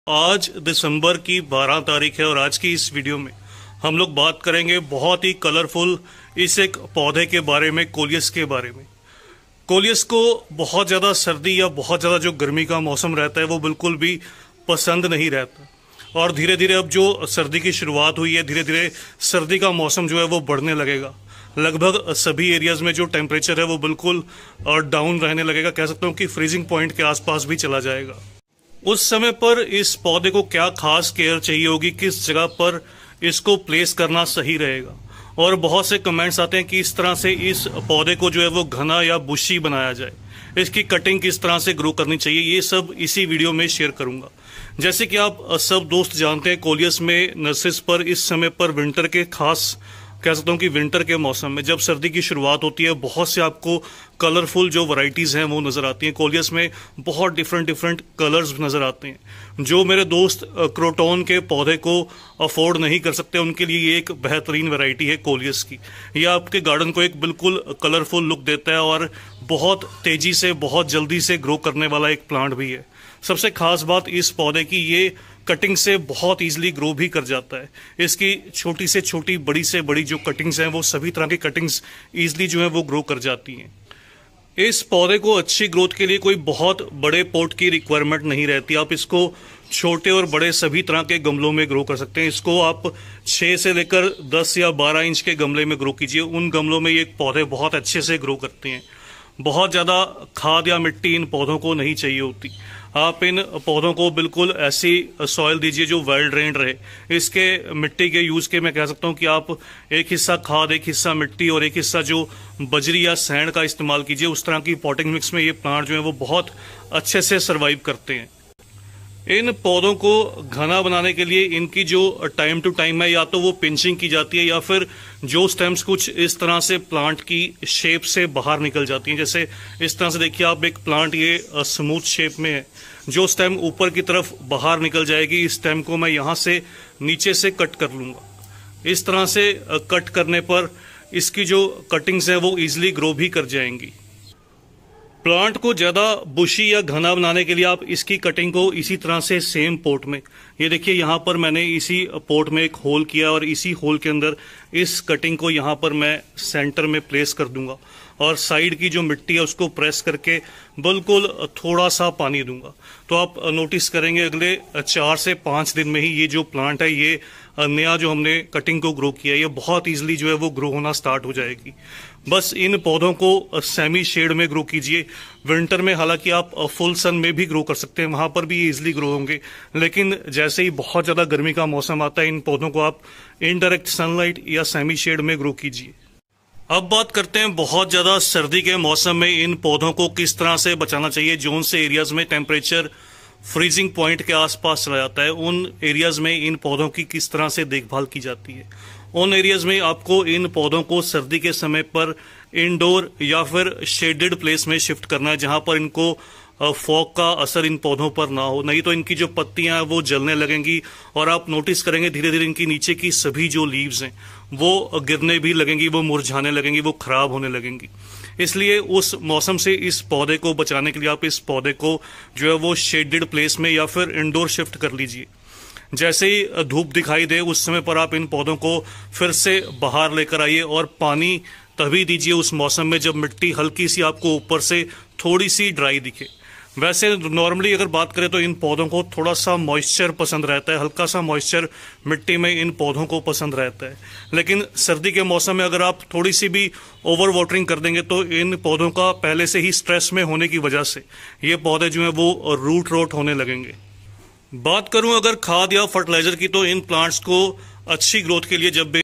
आज दिसंबर की 12 तारीख है और आज की इस वीडियो में हम लोग बात करेंगे बहुत ही कलरफुल इस एक पौधे के बारे में, कोलियस के बारे में। कोलियस को बहुत ज़्यादा सर्दी या बहुत ज़्यादा जो गर्मी का मौसम रहता है वो बिल्कुल भी पसंद नहीं रहता, और धीरे धीरे अब जो सर्दी की शुरुआत हुई है, धीरे धीरे सर्दी का मौसम जो है वो बढ़ने लगेगा। लगभग सभी एरियाज में जो टेम्परेचर है वो बिल्कुल डाउन रहने लगेगा, कह सकता हूँ कि फ्रीजिंग पॉइंट के आसपास भी चला जाएगा। उस समय पर इस पौधे को क्या खास केयर चाहिए होगी, किस जगह पर इसको प्लेस करना सही रहेगा। और बहुत से कमेंट्स आते हैं कि इस तरह से इस पौधे को जो है वो घना या बुशी बनाया जाए, इसकी कटिंग किस तरह से ग्रो करनी चाहिए, ये सब इसी वीडियो में शेयर करूंगा। जैसे कि आप सब दोस्त जानते हैं, कोलियस में नर्सरीज पर इस समय पर विंटर के खास कह सकता हूँ कि विंटर के मौसम में जब सर्दी की शुरुआत होती है, बहुत से आपको कलरफुल जो वैरायटीज हैं वो नजर आती हैं। कोलियस में बहुत डिफरेंट कलर्स नजर आते हैं। जो मेरे दोस्त क्रोटॉन के पौधे को अफोर्ड नहीं कर सकते, उनके लिए ये एक बेहतरीन वैरायटी है कोलियस की। ये आपके गार्डन को एक बिल्कुल कलरफुल लुक देता है और बहुत तेजी से, बहुत जल्दी से ग्रो करने वाला एक प्लांट भी है। सबसे खास बात इस पौधे की, ये कटिंग से बहुत इजीली ग्रो भी कर जाता है। इसकी छोटी से छोटी, बड़ी से बड़ी जो कटिंग्स हैं वो सभी तरह की कटिंग्स इजीली जो है वो ग्रो कर जाती हैं। इस पौधे को अच्छी ग्रोथ के लिए कोई बहुत बड़े पॉट की रिक्वायरमेंट नहीं रहती। आप इसको छोटे और बड़े सभी तरह के गमलों में ग्रो कर सकते हैं। इसको आप 6 से लेकर 10 या 12 इंच के गमले में ग्रो कीजिए। उन गमलों में ये पौधे बहुत अच्छे से ग्रो करते हैं। बहुत ज़्यादा खाद या मिट्टी इन पौधों को नहीं चाहिए होती। आप इन पौधों को बिल्कुल ऐसी सॉइल दीजिए जो वेल ड्रेन्ड रहे। इसके मिट्टी के यूज के मैं कह सकता हूँ कि आप एक हिस्सा खाद, एक हिस्सा मिट्टी और एक हिस्सा जो बजरी या सैंड का इस्तेमाल कीजिए। उस तरह की पॉटिंग मिक्स में ये प्लांट जो है वो बहुत अच्छे से सर्वाइव करते हैं। इन पौधों को घना बनाने के लिए इनकी जो टाइम टू टाइम है, या तो वो पिंचिंग की जाती है या फिर जो स्टेम्स कुछ इस तरह से प्लांट की शेप से बाहर निकल जाती हैं। जैसे इस तरह से देखिए आप, एक प्लांट ये स्मूथ शेप में है, जो स्टेम ऊपर की तरफ बाहर निकल जाएगी, इस स्टेम को मैं यहाँ से नीचे से कट कर लूंगा। इस तरह से कट करने पर इसकी जो कटिंग्स हैं वो इजिली ग्रो भी कर जाएंगी। प्लांट को ज्यादा बुशी या घना बनाने के लिए आप इसकी कटिंग को इसी तरह से सेम पोट में, ये देखिए यहाँ पर मैंने इसी पोट में एक होल किया और इसी होल के अंदर इस कटिंग को यहाँ पर मैं सेंटर में प्लेस कर दूंगा और साइड की जो मिट्टी है उसको प्रेस करके बिल्कुल थोड़ा सा पानी दूंगा। तो आप नोटिस करेंगे अगले 4 से 5 दिन में ही ये जो प्लांट है, ये नया जो हमने कटिंग को ग्रो किया है, ये बहुत इजीली जो है वो ग्रो होना स्टार्ट हो जाएगी। बस इन पौधों को सेमी शेड में ग्रो कीजिए। विंटर में हालांकि आप फुल सन में भी ग्रो कर सकते हैं, वहां पर भी इजीली ग्रो होंगे, लेकिन जैसे ही बहुत ज्यादा गर्मी का मौसम आता है, इन पौधों को आप इनडायरेक्ट सनलाइट या सेमी शेड में ग्रो कीजिए। अब बात करते हैं बहुत ज्यादा सर्दी के मौसम में इन पौधों को किस तरह से बचाना चाहिए। जोन से एरियाज में टेम्परेचर फ्रीजिंग पॉइंट के आसपास चला जाता है, उन एरियाज में इन पौधों की किस तरह से देखभाल की जाती है। उन एरियाज में आपको इन पौधों को सर्दी के समय पर इंडोर या फिर शेडेड प्लेस में शिफ्ट करना है, जहां पर इनको फॉग का असर इन पौधों पर ना हो, नहीं तो इनकी जो पत्तियां हैं वो जलने लगेंगी और आप नोटिस करेंगे धीरे धीरे इनकी नीचे की सभी जो लीव्स हैं वो गिरने भी लगेंगी, वो मुरझाने लगेंगी, वो खराब होने लगेंगी। इसलिए उस मौसम से इस पौधे को बचाने के लिए आप इस पौधे को जो है वो शेडेड प्लेस में या फिर इंडोर शिफ्ट कर लीजिए। जैसे ही धूप दिखाई दे उस समय पर आप इन पौधों को फिर से बाहर लेकर आइए और पानी तभी दीजिए उस मौसम में जब मिट्टी हल्की सी आपको ऊपर से थोड़ी सी ड्राई दिखे। वैसे नॉर्मली अगर बात करें तो इन पौधों को थोड़ा सा मॉइस्चर पसंद रहता है, हल्का सा मॉइस्चर मिट्टी में इन पौधों को पसंद रहता है। लेकिन सर्दी के मौसम में अगर आप थोड़ी सी भी ओवर वाटरिंग कर देंगे तो इन पौधों का पहले से ही स्ट्रेस में होने की वजह से ये पौधे जो है वो रूट रोट होने लगेंगे। बात करूं अगर खाद या फर्टिलाइजर की, तो इन प्लांट्स को अच्छी ग्रोथ के लिए जब